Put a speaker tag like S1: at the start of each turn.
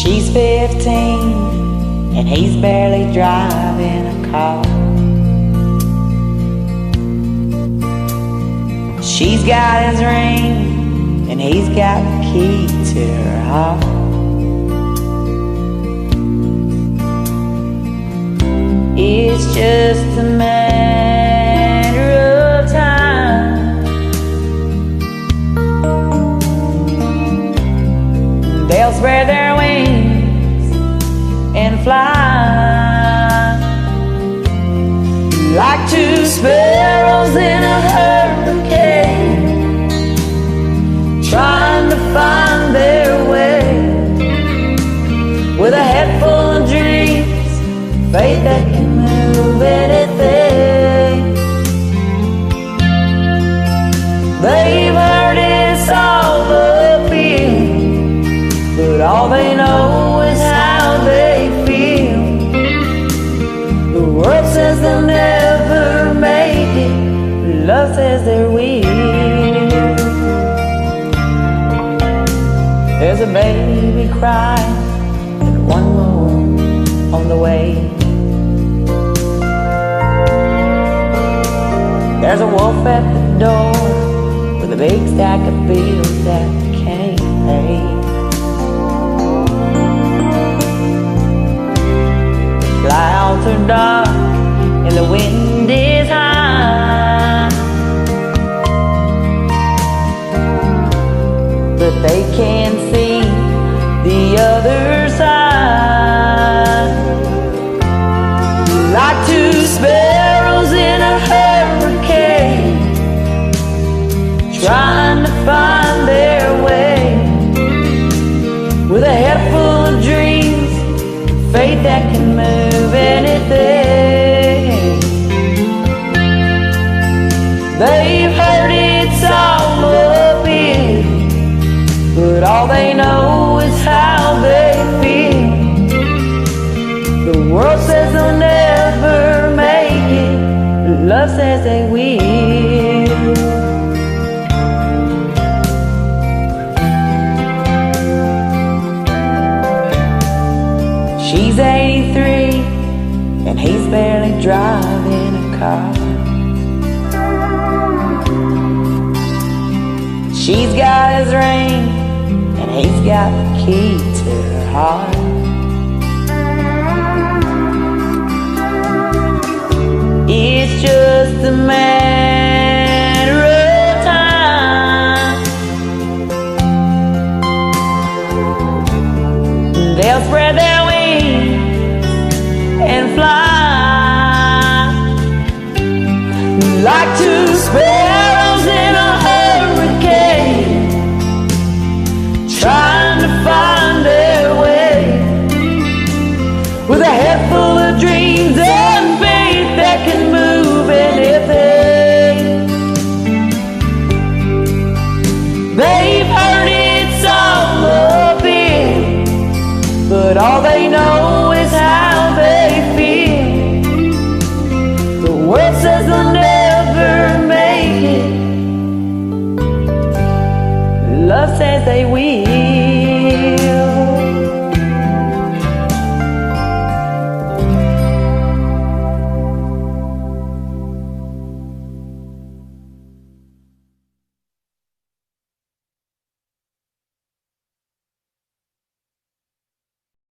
S1: She's 15 and he's barely driving a car. She's got his ring and he's got the key to her heart. It's just a matter of time. They'll spread their wings and fly like two sparrows in a hurricane, trying to find their way with a head full of dreams, faith that can move anything. They've heard it's all uphill, but all they know is how they feel. The world says they'll never make it, love says they will. There's a baby crying and one more on the way. There's a wolf at the door with a big stack of bills that they can't pay. The clouds are dark and the wind is high, but they can't see the other side. Like two sparrows in a hurricane, trying to find their way with a head full of dreams, faith that can move anything. They've heard it's all uphill, but all they know is how they feel. The world says they'll never make it, love says they will. She's 83 and he's barely driving a car. She's got his ring and he's got the key to her heart. It's just a matter of time. They'll spread their wings and fly like two sparrows in a hurricane, trying to find their way with a head full of dreams and faith that can move anything. They've heard it's all uphill, but all they know is how they feel. The world says they'll never make it, love says they will.